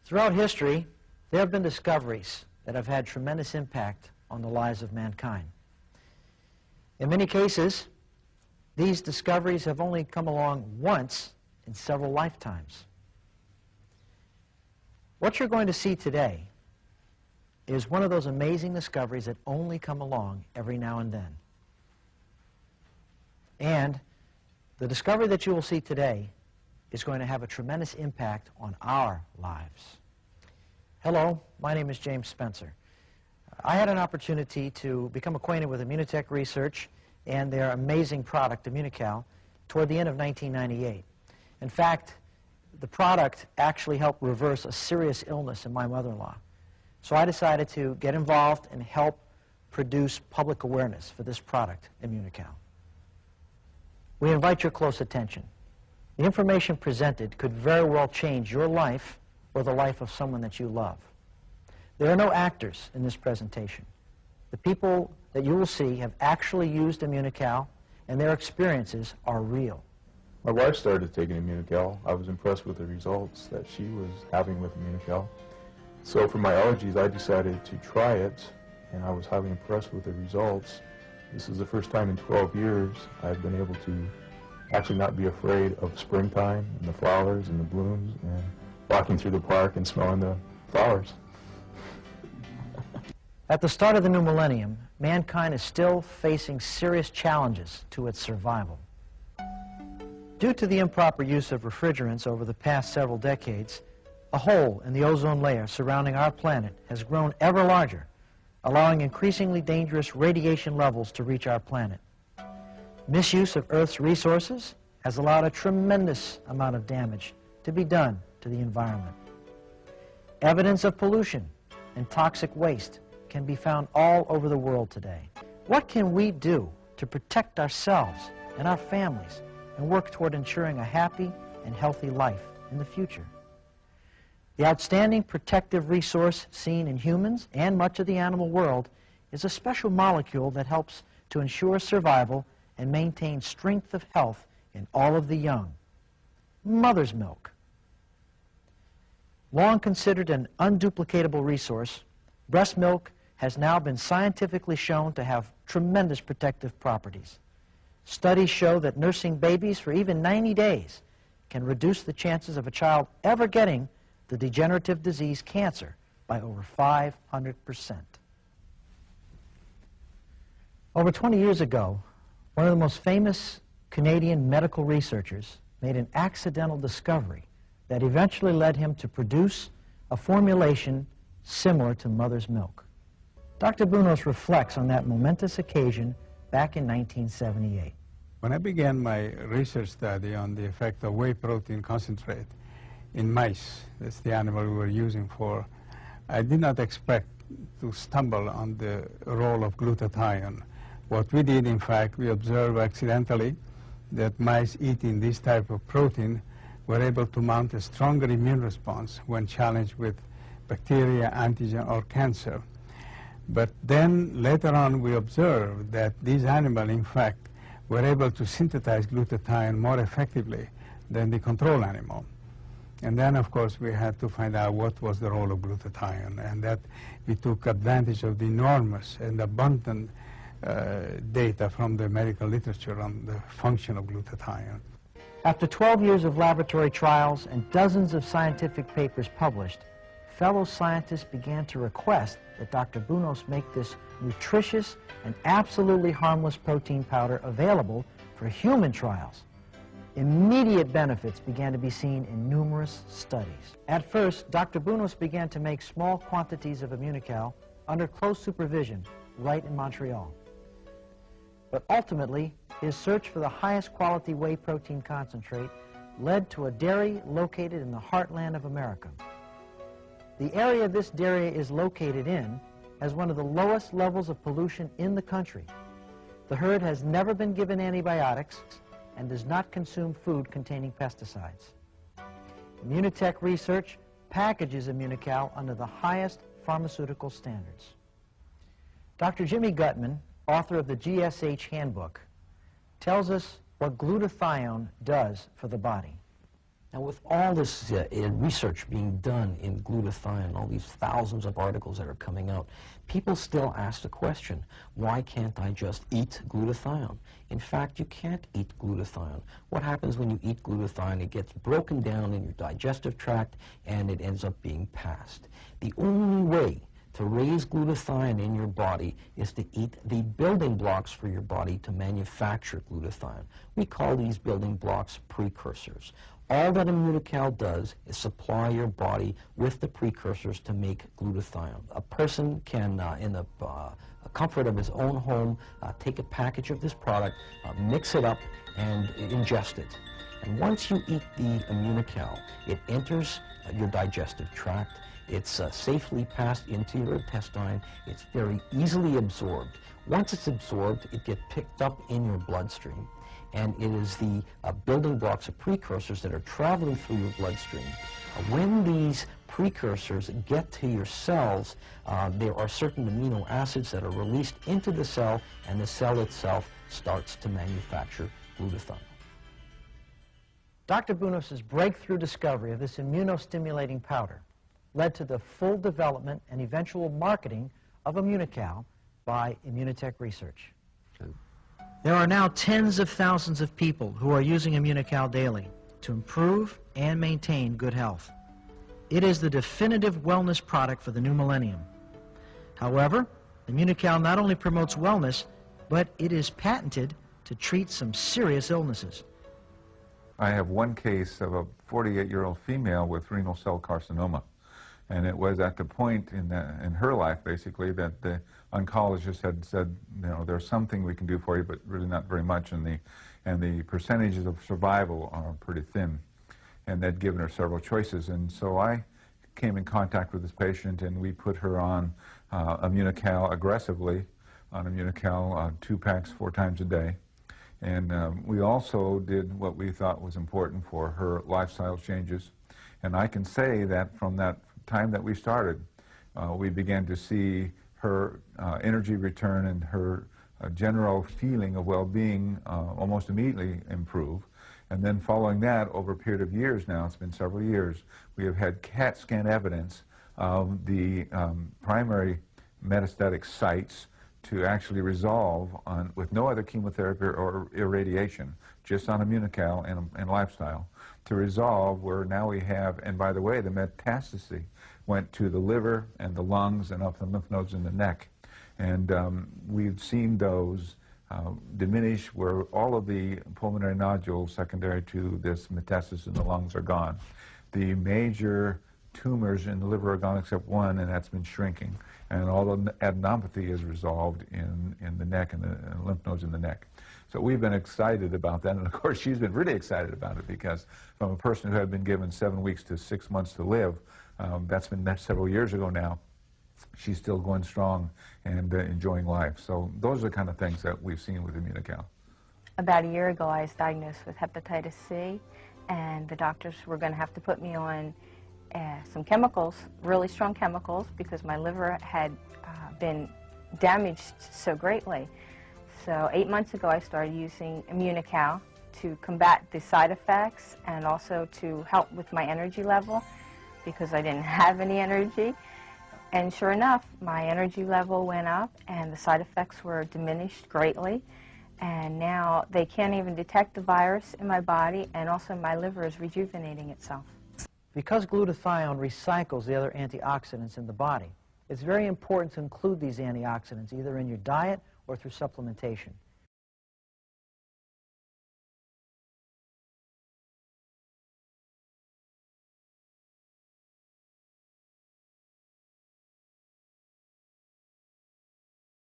Throughout history, there have been discoveries that have had tremendous impact on the lives of mankind. In many cases, these discoveries have only come along once in several lifetimes. What you're going to see today is one of those amazing discoveries that only come along every now and then. And the discovery that you will see today is going to have a tremendous impact on our lives. Hello, my name is James Spencer. I had an opportunity to become acquainted with Immunotech Research and their amazing product, Immunocal, toward the end of 1998. In fact, the product actually helped reverse a serious illness in my mother-in-law. So I decided to get involved and help produce public awareness for this product, Immunocal. We invite your close attention. The information presented could very well change your life or the life of someone that you love. There are no actors in this presentation. The people that you will see have actually used Immunocal, and their experiences are real. My wife started taking Immunocal. I was impressed with the results that she was having with Immunocal. So for my allergies, I decided to try it, and I was highly impressed with the results. This is the first time in 12 years I've been able to actually not be afraid of springtime and the flowers and the blooms and walking through the park and smelling the flowers. At the start of the new millennium, mankind is still facing serious challenges to its survival. Due to the improper use of refrigerants over the past several decades, a hole in the ozone layer surrounding our planet has grown ever larger, allowing increasingly dangerous radiation levels to reach our planet. Misuse of Earth's resources has allowed a tremendous amount of damage to be done to the environment. Evidence of pollution and toxic waste can be found all over the world today. What can we do to protect ourselves and our families and work toward ensuring a happy and healthy life in the future? The outstanding protective resource seen in humans and much of the animal world is a special molecule that helps to ensure survival and maintain strength of health in all of the young: mother's milk. Long considered an unduplicatable resource, breast milk has now been scientifically shown to have tremendous protective properties. Studies show that nursing babies for even 90 days can reduce the chances of a child ever getting the degenerative disease cancer by over 500%. Over 20 years ago, one of the most famous Canadian medical researchers made an accidental discovery that eventually led him to produce a formulation similar to mother's milk. Dr. Bunos reflects on that momentous occasion back in 1978. When I began my research study on the effect of whey protein concentrate in mice, that's the animal we were using for, I did not expect to stumble on the role of glutathione. What we did, in fact, we observed accidentally that mice eating this type of protein were able to mount a stronger immune response when challenged with bacteria, antigen, or cancer. But then later on we observed that these animals, in fact, were able to synthesize glutathione more effectively than the control animal. And then, of course, we had to find out what was the role of glutathione, and that we took advantage of the enormous and abundant data from the medical literature on the function of glutathione. After 12 years of laboratory trials and dozens of scientific papers published, fellow scientists began to request that Dr. Bunos make this nutritious and absolutely harmless protein powder available for human trials. Immediate benefits began to be seen in numerous studies. At first, Dr. Bunos began to make small quantities of Immunocal under close supervision right in Montreal. But ultimately, his search for the highest quality whey protein concentrate led to a dairy located in the heartland of America. The area this dairy is located in has one of the lowest levels of pollution in the country. The herd has never been given antibiotics and does not consume food containing pesticides. Immunotech Research packages Immunocal under the highest pharmaceutical standards. Dr. Jimmy Gutman, author of the GSH Handbook, tells us what glutathione does for the body. Now, with all this research being done in glutathione, all these thousands of articles that are coming out, people still ask the question, why can't I just eat glutathione? In fact, you can't eat glutathione. What happens when you eat glutathione? It gets broken down in your digestive tract, and it ends up being passed. The only way to raise glutathione in your body is to eat the building blocks for your body to manufacture glutathione. We call these building blocks precursors. All that Immunocal does is supply your body with the precursors to make glutathione. A person can, in the comfort of his own home, take a package of this product, mix it up, and ingest it. And once you eat the Immunocal, it enters your digestive tract. It's safely passed into your intestine. It's very easily absorbed. Once it's absorbed, it gets picked up in your bloodstream. And it is the building blocks of precursors that are traveling through your bloodstream. When these precursors get to your cells, there are certain amino acids that are released into the cell, and the cell itself starts to manufacture glutathione. Dr. Bunos's breakthrough discovery of this immunostimulating powder led to the full development and eventual marketing of Immunocal by Immunotech Research. There are now tens of thousands of people who are using Immunocal daily to improve and maintain good health. It is the definitive wellness product for the new millennium. However, Immunocal not only promotes wellness, but it is patented to treat some serious illnesses. I have one case of a 48-year-old female with renal cell carcinoma. And it was at the point in her life, basically, that the oncologist had said, you know, there's something we can do for you, but really not very much, and the percentages of survival are pretty thin. And they'd given her several choices. And so I came in contact with this patient, and we put her on Immunocal aggressively, on Immunocal 2 packs 4 times a day. And we also did what we thought was important for her lifestyle changes. And I can say that from that time that we started, we began to see her energy return and her general feeling of well-being almost immediately improve. And then following that, over a period of years now, it's been several years, we have had CAT scan evidence of the primary metastatic sites to actually resolve with no other chemotherapy or irradiation, just on Immunocal and lifestyle, to resolve where now we have, and by the way, the metastasis went to the liver and the lungs and up the lymph nodes in the neck. And we've seen those diminish where all of the pulmonary nodules secondary to this metastasis in the lungs are gone. The major tumors in the liver are gone except one, and that's been shrinking. And all the adenopathy is resolved in the neck and the lymph nodes in the neck. So we've been excited about that, and of course she's been really excited about it, because from a person who had been given 7 weeks to 6 months to live, that's been several years ago now, she's still going strong and enjoying life. So those are the kind of things that we've seen with Immunocal. About a year ago, I was diagnosed with hepatitis C, and the doctors were going to have to put me on some chemicals, really strong chemicals, because my liver had been damaged so greatly. So 8 months ago, I started using Immunocal to combat the side effects and also to help with my energy level, because I didn't have any energy. And sure enough, my energy level went up and the side effects were diminished greatly. And now they can't even detect the virus in my body, and also my liver is rejuvenating itself. Because glutathione recycles the other antioxidants in the body, it's very important to include these antioxidants either in your diet or through supplementation.